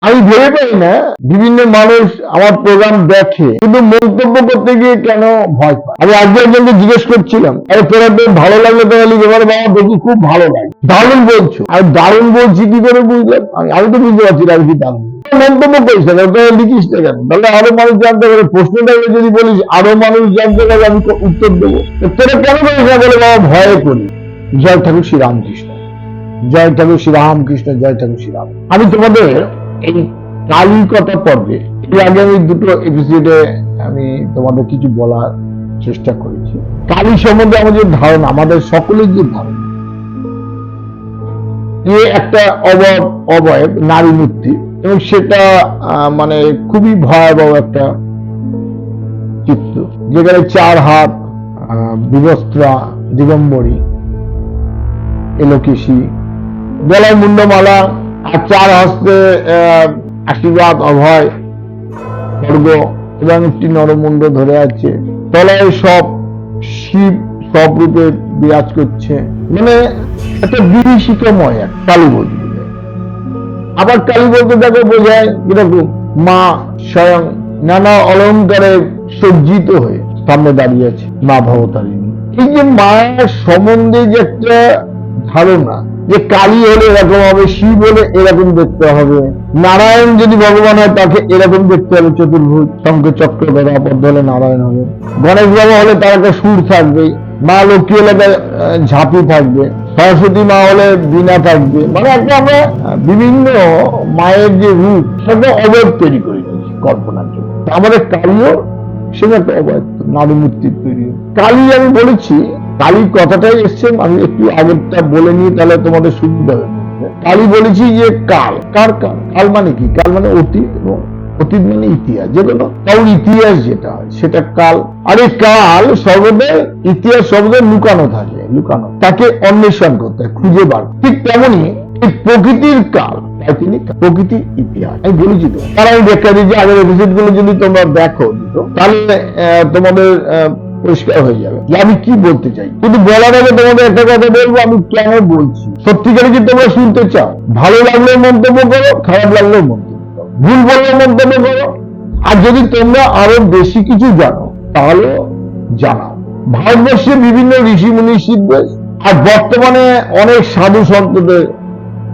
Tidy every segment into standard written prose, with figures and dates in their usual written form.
আমি ভেবে পাই না বিভিন্ন মানুষ আমার প্রোগ্রাম দেখে কিন্তু মন্তব্য করতে গিয়ে কেন ভয় পায়। আমি আজকে একজনকে জিজ্ঞেস করছিলাম, আরে তোরা তো ভালো লাগলে তো বলি এবার বাবা দেখি খুব ভালো লাগে, দারুণ বলছো। আর দারুণ বলছি কি করে বুঝলাম? আমি তো বুঝতে পারছি না আমি কি দারুণ মন্তব্য করিস না, তোরা লিখিস না কেন? তাহলে আরো মানুষ জানতে পারে। প্রশ্নটা যদি বলিস আরো মানুষ জানতে পারে, আমি উত্তর দেবো। তোরা কেন করিস না বলে বাবা ভয়ে করি। জয় ঠাকুর শ্রীরামকৃষ্ণ, জয় ঠাকুর শ্রীরামকৃষ্ণ, জয় ঠাকুর শ্রীরাম। আমি তোমাদের এই কালী কথা পর্বে এর আগে আমি দুটো এপিসোডে আমি তোমাদের কিছু বলার চেষ্টা করেছি। কালী সম্বন্ধে আমাদের ধারণা, আমাদের সকলের যে ধারণা, যে একটা অবয়ব নারী মূর্তি, এবং সেটা মানে খুবই ভয়াবহ একটা চিত্র, যেখানে 4 হাত, বিবস্ত্রা, দিগম্বরী, এলোকেশী, গলায় মুন্ডমালা, আর 4 হস্তে আশীর্বাদ, অভয়, খড়গ, এবং একটি নরমুণ্ড ধরে আছে। তলায় সব শিব সব রূপে বিরাজ করছে। মানে একটা বিভীষিকাময় কালী বলতে। আবার কালী বলতে তাকে বোঝায় কিরকম, মা স্বয়ং নানা অলঙ্কারে সজ্জিত হয়ে সামনে দাঁড়িয়ে আছে, মা ভবতারিণী। এই যে মায়ের সম্বন্ধে যে একটা ধারণা, যে কালী হলে এরকম হবে, শিব হলে এরকম দেখতে হবে, নারায়ণ যদি ভগবান হয় তাকে এরকম দেখতে হবে, চতুর্ভুজ, শঙ্খ চক্র গদা পদ্ম হলে নারায়ণ হবে, গণেশ বাবা হলে তার একটা সুর থাকবে, মা লক্ষ্মী হলে ঝাঁপি থাকবে, সরস্বতী মা হলে বীণা থাকবে। মানে একটা আমরা বিভিন্ন মায়ের যে রূপ সেটা অবয়ব তৈরি করে নিয়েছি কল্পনার জন্য। আমাদের কালীও সেটা একটা অবয়ব, নারী মূর্তির তৈরি। কালী আমি বলেছি, কালী কথাটাই এসছে, আমি একটু আগেরটা বলে নিই তাহলে তোমাদের সুবিধা হবে। কালী বলেছি যে কাল, কার কাল? কাল মানে কি? কাল মানে অতীত, এবং অতীত মানে ইতিহাস। যেগুলো কারোর ইতিহাস যেটা হয় সেটা কাল। আর এই কাল সর্বদাই ইতিহাস সর্বদাই লুকানো থাকে, লুকানো, তাকে অন্বেষণ করতে হয়, খুঁজে বার। ঠিক তেমনি এই প্রকৃতির কাল, তাই তিনি প্রকৃতির ইতিহাস। আমি বলেছি তো, তার আমি ব্যাখ্যা দিচ্ছি। আগের এপিসোড গুলো যদি তোমরা দেখো তাহলে তোমাদের পরিষ্কার হয়ে যাবে যে আমি কি বলতে চাই। কিন্তু বলার আগে তোমাদের একটা কথা বলবো, আমি কেন বলছি। সত্যিকারে কি তোমরা শুনতে চাও? ভালো লাগলেও মন্তব্য করো, খারাপ লাগলেও মন্তব্য করো, ভুল বললেও মন্তব্য করো। আর যদি তোমরা আরো বেশি কিছু জানো তাহলে জানাও। ভারতবর্ষে বিভিন্ন ঋষি মুনি সিদ্ধ, আর বর্তমানে অনেক সাধু সন্তদের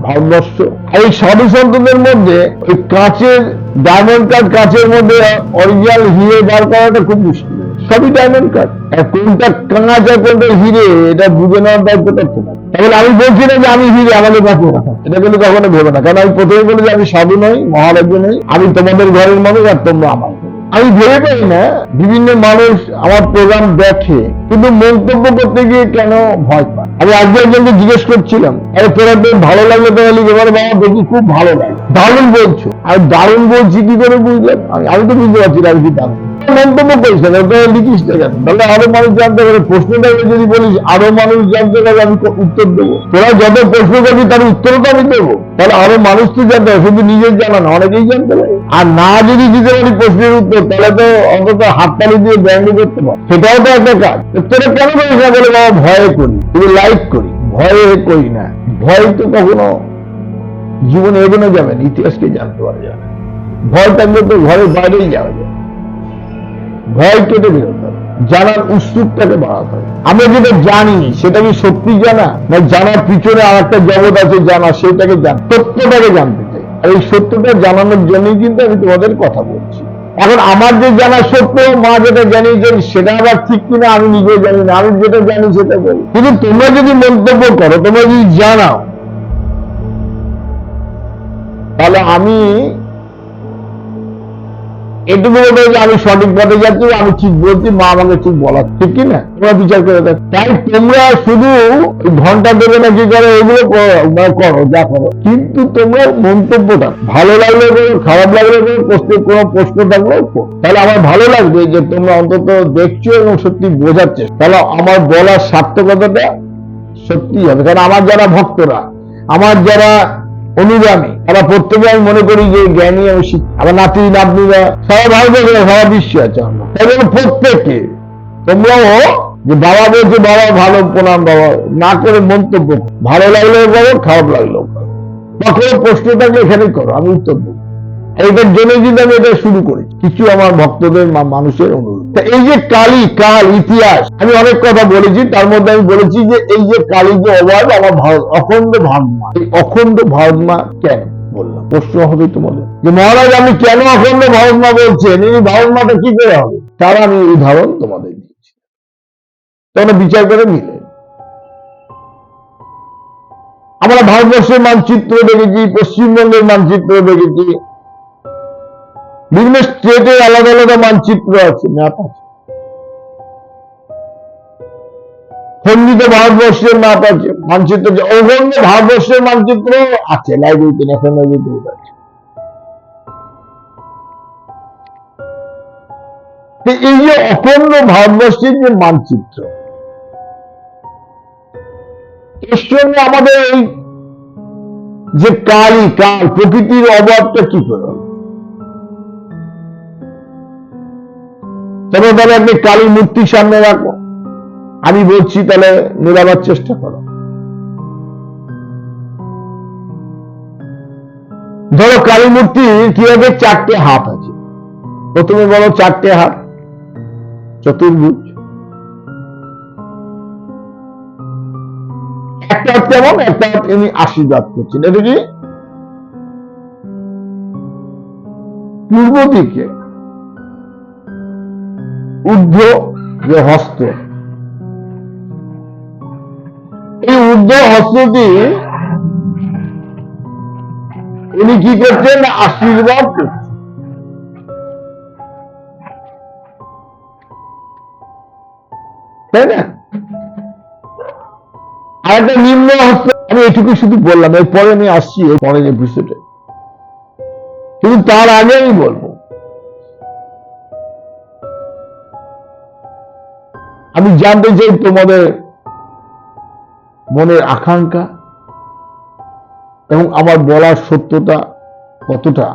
ভারতবর্ষ। আর এই সাধু সন্তদের মধ্যে ওই কাঁচের ডায়মন্ড কাট, কাঁচের মধ্যে অরিজিনাল হিরে বার করাটা খুব মুশকিল। সবই ডায়মন্ড কাট, কোনটা কাঁচ আর কোনটা হিরে এটা বুঝে নেওয়ার দায়িত্বটা তোমার। তাহলে আমি বলছি না যে আমি হিরে আমাদের কাছে রাখা, এটা কিন্তু কখনো ভেবে না। কারণ আমি প্রথমে বলি যে আমি সাধু নই, মহারাজ্য নই, আমি তোমাদের ঘরের মানুষ আর তোমরা আমার। আমি ভেবে পাই না বিভিন্ন মানুষ আমার প্রোগ্রাম দেখে কিন্তু মন্তব্য করতে গিয়ে কেন ভয় পায়। আমি আজকে একজনকে জিজ্ঞেস করছিলাম, আরে তোরা তো ভালো লাগলে তো বলি এবার বাবা দেখি খুব ভালো লাগে, দারুণ বলছো। আর দারুণ বলছি কি করে বুঝলাম? আমি তো বুঝতে পারছি না আমি কি দারুণ মন্তব্য করিস না, তোরা লিখিস না কেন? তাহলে আরো মানুষ জানতে পারে। প্রশ্নটা যদি বলিস আরো মানুষ জানতে পারে, আমি উত্তর দেবো। তোরা যত প্রশ্ন করবি তার উত্তরও তো আমি দেবো। তাহলে আরো মানুষ তো জানতে হবে, শুধু নিজের জানা না, অনেকেই জানতে পারে। আর না যদি দিতে পারি প্রশ্নের উত্তর, তাহলে তো অন্তত হাততালি দিয়ে ব্যাঙ্গ করতে পারে, সেটাও তো একটা কাজ। তোরা কেন করিস না বলে বাবা ভয়ে করি, শুধু লাইক করি, ভয়ে করি না। ভয় তো কখনো জীবনে এগোনো যাবে না, ইতিহাসকে জানতে পারা যাবে না। ভয় থাকলে তো ঘরের বাইরেই যাওয়া যায়। ভয় কেটে বেরোতে হবে, জানার উৎসুকতাকে বাড়াতে হবে। আমরা যেটা জানি সেটা কি সত্যি জানা, না জানার পিছনে আর একটা জগৎ আছে জানা, সেটাকে সত্যটাকে জানতে চাই। আর এই সত্যটা জানানোর জন্যই কিন্তু আমি তোমাদের কথা বলছি। এখন আমার যে জানা সত্য, মা যেটা জানিয়েছেন সেটা আবার ঠিক কিনা আমি নিজেও জানি না। আমি যেটা জানি সেটা বলি। কিন্তু তোমরা যদি মন্তব্য করো, তোমরা যদি জানাও, তাহলে আমি এটুকু বলতে যে আমি সঠিক পথে যাচ্ছি, আমি ঠিক বলছি, মা আমাকে ঠিক বলা, ঠিক কিনা তোমরা বিচার করে দেখ। তাই তোমরা শুধু ঘন্টা দেবে না কি করে, এগুলো করো যা করো, কিন্তু তোমরা মন্তব্যটা ভালো লাগলে করো, খারাপ লাগলে করো, কোনো প্রশ্ন থাকলেও করো। তাহলে আমার ভালো লাগবে যে তোমরা অন্তত দেখছো এবং সত্যি বোঝাচ্ছে। তাহলে আমার বলার সার্থকতাটা সত্যি হবে। কারণ আমার যারা ভক্তরা, আমার যারা অনুগামী, তারা প্রত্যেকে আমি মনে করি যে জ্ঞানী এবং আমার নাতি নাতনিরা সারা ভারতবর্ষে সারা বিশ্বে আছে। তাই জন্য প্রত্যেকে তোমরাও যে বাবা বলছে বাবা ভালো, প্রণাম বাবা না করে মন্তব্য ভালো লাগলেও করো, খারাপ লাগলেও করো, বা কোনো প্রশ্ন থাকলে এখানে করো, আমি উত্তর দেবো। এইটার জন্য কিন্তু আমি এটা শুরু করেছি, কিছু আমার ভক্তদের মানুষের অনুরোধ। এই যে কালী, কাল, ইতিহাস, আমি অনেক কথা বলেছি, তার মধ্যে আমি বলেছি যে এই যে কালী যে অবয়ব, আমার অখণ্ড ভাবমা, এই অখণ্ড ভাবমা কেন বললাম? প্রশ্ন হবে তোমাদের যে মহারাজ আপনি কেন অখণ্ড ভাবমা বলছেন, এই ভাবমাটা কি করে হবে? তার আমি উদাহরণ তোমাদের দিচ্ছি, তোমরা বিচার করে নিলে। আমরা ভারতবর্ষের মানচিত্র দেখেছি, পশ্চিমবঙ্গের মানচিত্র দেখেছি, বিভিন্ন স্টেটের আলাদা আলাদা মানচিত্র আছে, ম্যাপ আছে, খন্ডিত ভারতবর্ষের ম্যাপ আছে, মানচিত্র আছে, অখণ্ড ভারতবর্ষের মানচিত্র আছে, লাইব্রেরিতে, ন্যাশনাল লাইব্রেরিতে আছে। এই যে অখণ্ড ভারতবর্ষের যে মানচিত্র, এর সঙ্গে আমাদের এই যে কালী, কাল, প্রকৃতির অভাবটা কি করে? তবে তাহলে আপনি কালী মূর্তির সামনে রাখো, আমি বলছি তাহলে মেলাবার চেষ্টা করো। ধরো কালী মূর্তি কিভাবে চারটে হাত আছে, প্রথমে বলো চারটে হাত, চতুর্ভুজ, একটা হাত কেমন, একটা হাত ইনি আশীর্বাদ করছেন, এটা কি পূর্ব দিকে ঊর্ধ্ব যে হস্ত, এই ঊর্ধ্ব হস্তটি উনি কি করছেন, আশীর্বাদ করছেন, তাই না? আর একটা নিম্ন হস্ত, আমি এটুকু শুধু বললাম, এরপরে আমি আসছি পরের এপিসোডে, কিন্তু তার আগে আমি বলবো, আমি জানতে চাই তোমাদের মনের আকাঙ্ক্ষা এবং আমার বলার সত্যতা কতটা,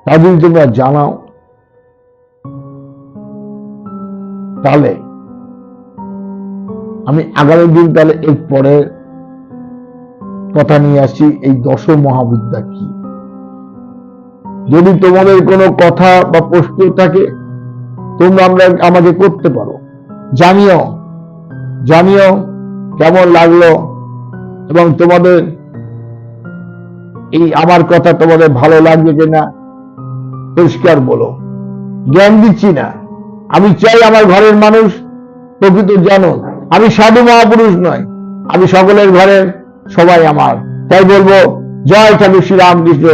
তা যদি তোমরা জানাও, তাহলে আমি আগামী দিন তাহলে এর পরে কথা নিয়ে আসি, এই দশ মহাবিদ্যা কি। যদি তোমাদের কোনো কথা বা প্রশ্ন থাকে, তোমরা আমাকে করতে পারো, জানিও জানিও কেমন লাগলো, এবং তোমাদের এই আমার কথা তোমাদের ভালো লাগবে কিনা পরিষ্কার বলো। জ্ঞান দিচ্ছি না, আমি চাই আমার ঘরের মানুষ প্রকৃত জানো, আমি সাধু মহাপুরুষ নয়, আমি সকলের ঘরের সবাই আমার। তাই বলবো, জয় ঠাকুর শ্রী রামকৃষ্ণ,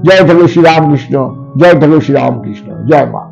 জয় ঠাকুর শ্রী রামকৃষ্ণ, জয় ঠাকুর শ্রী রামকৃষ্ণ, জয় মা।